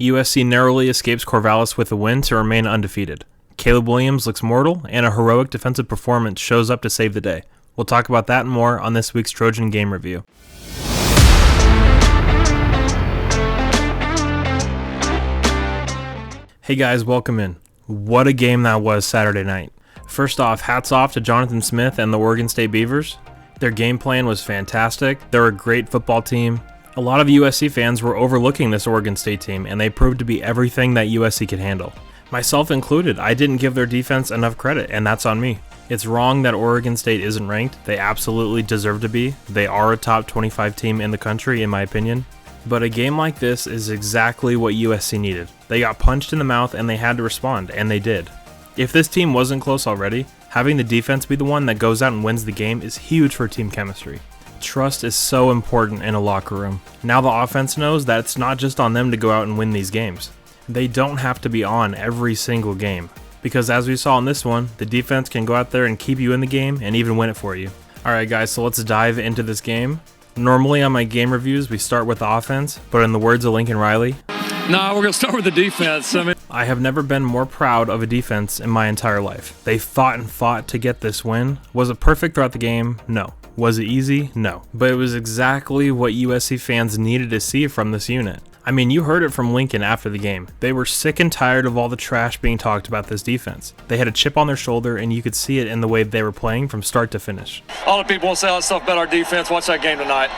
USC narrowly escapes Corvallis with a win to remain undefeated. Caleb Williams looks mortal, and a heroic defensive performance shows up to save the day. We'll talk about that and more on this week's Trojan Game Review. Hey guys, welcome in. What a game that was Saturday night. First off, hats off to Jonathan Smith and the Oregon State Beavers. Their game plan was fantastic. They're a great football team. A lot of USC fans were overlooking this Oregon State team, and they proved to be everything that USC could handle. Myself included, I didn't give their defense enough credit, and that's on me. It's wrong that Oregon State isn't ranked. They absolutely deserve to be. They are a top 25 team in the country, in my opinion. But a game like this is exactly what USC needed. They got punched in the mouth and they had to respond, and they did. If this team wasn't close already, having the defense be the one that goes out and wins the game is huge for team chemistry. Trust is so important in a locker room. Now the offense knows that it's not just on them to go out and win these games. They don't have to be on every single game. Because as we saw in this one, the defense can go out there and keep you in the game and even win it for you. Alright guys, so let's dive into this game. Normally on my game reviews, we start with the offense, but in the words of Lincoln Riley, no, we're going to start with the defense. I have never been more proud of a defense in my entire life. They fought and fought to get this win. Was it perfect throughout the game? No. Was it easy? No. But it was exactly what USC fans needed to see from this unit. I mean, you heard it from Lincoln after the game. They were sick and tired of all the trash being talked about this defense. They had a chip on their shoulder, and you could see it in the way they were playing from start to finish. All the people will say all that stuff about our defense. Watch that game tonight.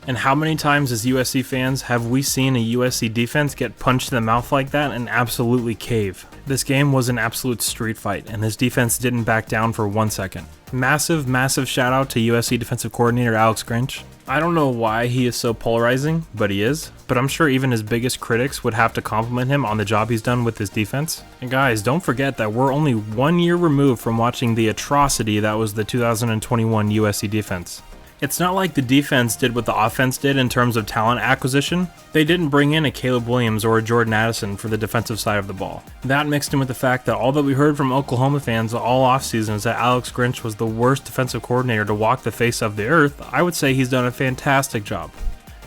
And how many times as USC fans have we seen a USC defense get punched in the mouth like that and absolutely cave? This game was an absolute street fight, and this defense didn't back down for 1 second. Massive, massive shout out to USC defensive coordinator Alex Grinch. I don't know why he is so polarizing, but he is. But I'm sure even his biggest critics would have to compliment him on the job he's done with his defense. And guys, don't forget that we're only 1 year removed from watching the atrocity that was the 2021 USC defense. It's not like the defense did what the offense did in terms of talent acquisition. They didn't bring in a Caleb Williams or a Jordan Addison for the defensive side of the ball. That mixed in with the fact that all that we heard from Oklahoma fans all offseason is that Alex Grinch was the worst defensive coordinator to walk the face of the earth. I would say he's done a fantastic job.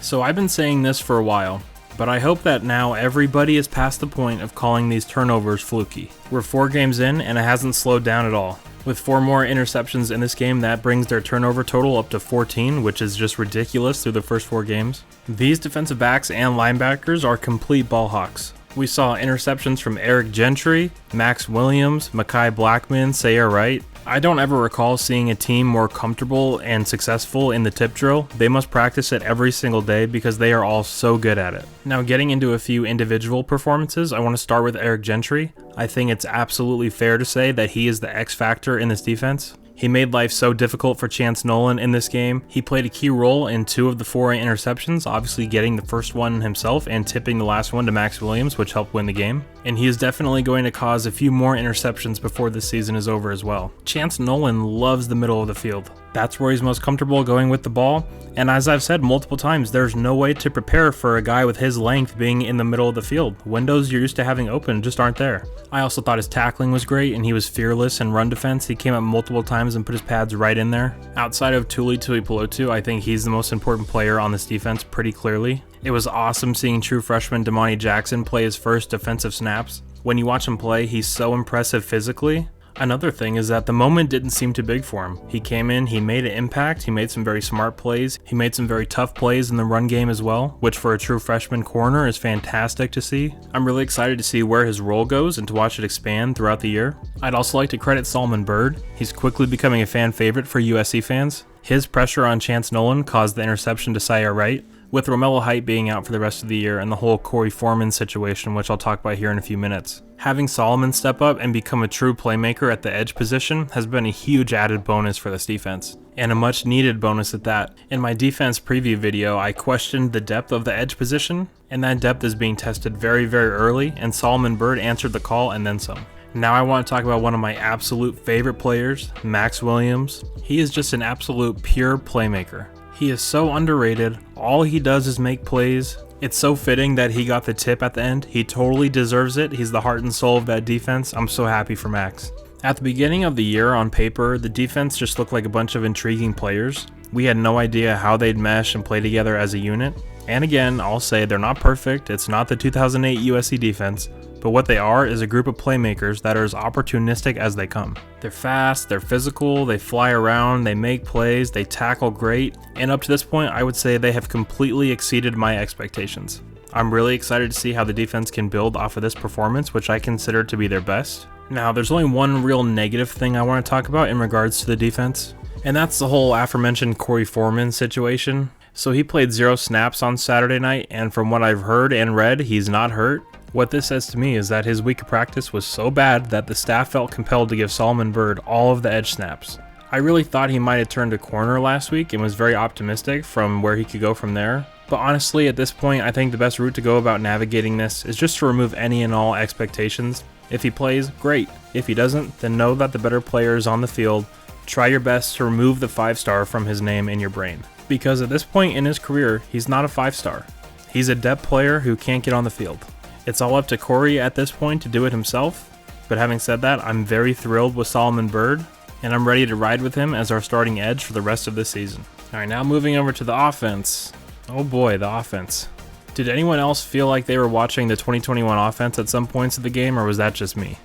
So I've been saying this for a while, but I hope that now everybody is past the point of calling these turnovers fluky. We're 4 games in and it hasn't slowed down at all. With 4 more interceptions in this game, that brings their turnover total up to 14, which is just ridiculous through the first 4 games. These defensive backs and linebackers are complete ball hawks. We saw interceptions from Eric Gentry, Max Williams, Mekhi Blackman, Sayre Wright. I don't ever recall seeing a team more comfortable and successful in the tip drill. They must practice it every single day because they are all so good at it. Now getting into a few individual performances, I want to start with Eric Gentry. I think it's absolutely fair to say that he is the X factor in this defense. He made life so difficult for Chance Nolan in this game. He played a key role in 2 of the 4 interceptions, obviously getting the first one himself and tipping the last one to Max Williams, which helped win the game. And he is definitely going to cause a few more interceptions before this season is over as well. Chance Nolan loves the middle of the field. That's where he's most comfortable going with the ball. And as I've said multiple times, there's no way to prepare for a guy with his length being in the middle of the field. Windows you're used to having open just aren't there. I also thought his tackling was great and he was fearless in run defense. He came up multiple times and put his pads right in there. Outside of Tuli Tuipulotu, I think he's the most important player on this defense pretty clearly. It was awesome seeing true freshman Damani Jackson play his first defensive snaps. When you watch him play, he's so impressive physically. Another thing is that the moment didn't seem too big for him. He came in, he made an impact, he made some very smart plays, he made some very tough plays in the run game as well, which for a true freshman corner is fantastic to see. I'm really excited to see where his role goes and to watch it expand throughout the year. I'd also like to credit Solomon Byrd. He's quickly becoming a fan favorite for USC fans. His pressure on Chance Nolan caused the interception to Sayre Wright, with Romello Height being out for the rest of the year and the whole Corey Foreman situation, which I'll talk about here in a few minutes. Having Solomon step up and become a true playmaker at the edge position has been a huge added bonus for this defense, and a much needed bonus at that. In my defense preview video, I questioned the depth of the edge position, and that depth is being tested very, very early, and Solomon Byrd answered the call and then some. Now I want to talk about one of my absolute favorite players, Max Williams. He is just an absolute pure playmaker. He is so underrated. All he does is make plays. It's so fitting that he got the tip at the end. He totally deserves it. He's the heart and soul of that defense. I'm so happy for Max. At the beginning of the year, on paper, the defense just looked like a bunch of intriguing players. We had no idea how they'd mesh and play together as a unit. And again, I'll say they're not perfect, it's not the 2008 USC defense, but what they are is a group of playmakers that are as opportunistic as they come. They're fast, they're physical, they fly around, they make plays, they tackle great, and up to this point, I would say they have completely exceeded my expectations. I'm really excited to see how the defense can build off of this performance, which I consider to be their best. Now, there's only one real negative thing I want to talk about in regards to the defense, and that's the whole aforementioned Corey Foreman situation. So he played 0 snaps on Saturday night, and from what I've heard and read, he's not hurt. What this says to me is that his week of practice was so bad that the staff felt compelled to give Solomon Byrd all of the edge snaps. I really thought he might have turned a corner last week and was very optimistic from where he could go from there. But honestly, at this point, I think the best route to go about navigating this is just to remove any and all expectations. If he plays, great. If he doesn't, then know that the better player is on the field. Try your best to remove the 5-star from his name in your brain. Because at this point in his career, he's not a 5-star. He's a depth player who can't get on the field. It's all up to Corey at this point to do it himself, but having said that, I'm very thrilled with Solomon Byrd, and I'm ready to ride with him as our starting edge for the rest of this season. Alright, now moving over to the offense. Oh boy, the offense. Did anyone else feel like they were watching the 2021 offense at some points of the game, or was that just me?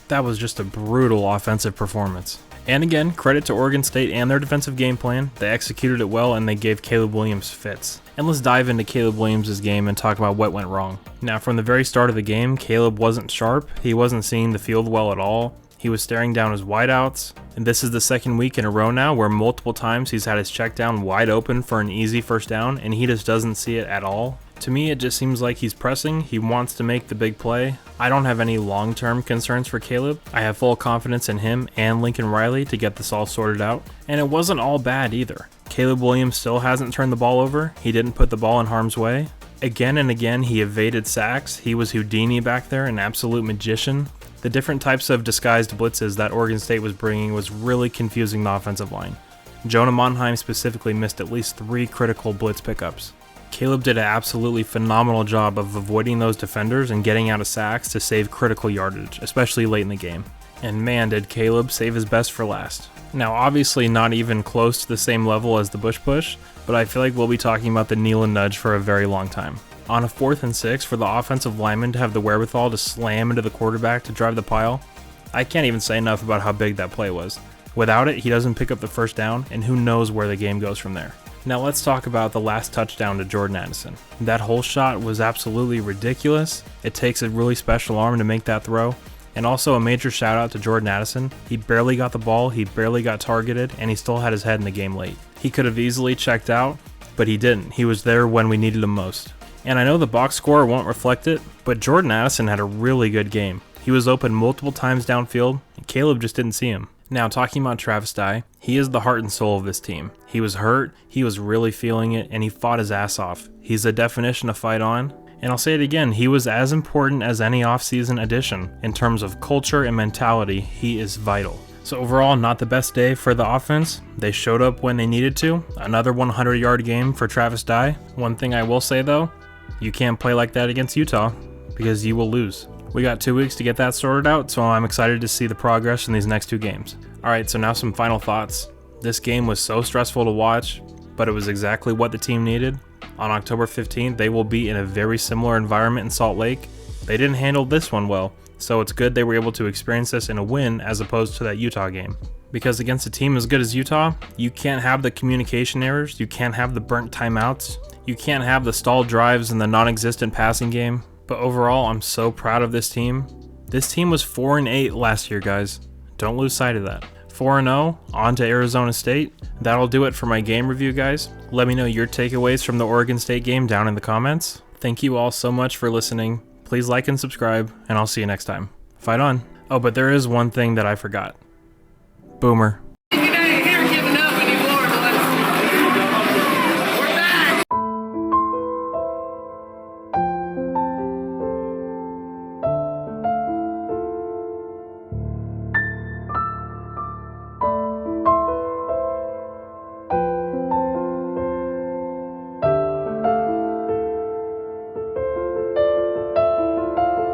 That was just a brutal offensive performance. And again, credit to Oregon State and their defensive game plan. They executed it well and they gave Caleb Williams fits. And let's dive into Caleb Williams' game and talk about what went wrong. Now, from the very start of the game, Caleb wasn't sharp. He wasn't seeing the field well at all. He was staring down his wideouts. And this is the second week in a row now where multiple times he's had his check down wide open for an easy first down and he just doesn't see it at all. To me, it just seems like he's pressing. He wants to make the big play. I don't have any long-term concerns for Caleb. I have full confidence in him and Lincoln Riley to get this all sorted out. And it wasn't all bad either. Caleb Williams still hasn't turned the ball over. He didn't put the ball in harm's way. Again and again, he evaded sacks. He was Houdini back there, an absolute magician. The different types of disguised blitzes that Oregon State was bringing was really confusing the offensive line. Jonah Monheim specifically missed at least 3 critical blitz pickups. Caleb did an absolutely phenomenal job of avoiding those defenders and getting out of sacks to save critical yardage, especially late in the game. And man, did Caleb save his best for last. Now, obviously not even close to the same level as the Bush Push, but I feel like we'll be talking about the kneel and nudge for a very long time. On a 4th and 6 for the offensive lineman to have the wherewithal to slam into the quarterback to drive the pile, I can't even say enough about how big that play was. Without it, he doesn't pick up the first down, and who knows where the game goes from there. Now let's talk about the last touchdown to Jordan Addison. That whole shot was absolutely ridiculous. It takes a really special arm to make that throw. And also a major shout out to Jordan Addison. He barely got the ball, he barely got targeted, and he still had his head in the game late. He could have easily checked out, but he didn't. He was there when we needed him most. And I know the box score won't reflect it, but Jordan Addison had a really good game. He was open multiple times downfield, and Caleb just didn't see him. Now, talking about Travis Dye, he is the heart and soul of this team. He was hurt, he was really feeling it, and he fought his ass off. He's the definition of fight on. And I'll say it again, he was as important as any offseason addition. In terms of culture and mentality, he is vital. So overall, not the best day for the offense. They showed up when they needed to. Another 100-yard game for Travis Dye. One thing I will say though, you can't play like that against Utah because you will lose. We got 2 weeks to get that sorted out, so I'm excited to see the progress in these next 2 games. Alright, so now some final thoughts. This game was so stressful to watch, but it was exactly what the team needed. On October 15th, they will be in a very similar environment in Salt Lake. They didn't handle this one well, so it's good they were able to experience this in a win as opposed to that Utah game. Because against a team as good as Utah, you can't have the communication errors, you can't have the burnt timeouts, you can't have the stalled drives and the non-existent passing game. But overall, I'm so proud of this team. This team was 4-8 last year, guys. Don't lose sight of that. 4-0, on to Arizona State. That'll do it for my game review, guys. Let me know your takeaways from the Oregon State game down in the comments. Thank you all so much for listening. Please like and subscribe, and I'll see you next time. Fight on. Oh, but there is one thing that I forgot. Boomer.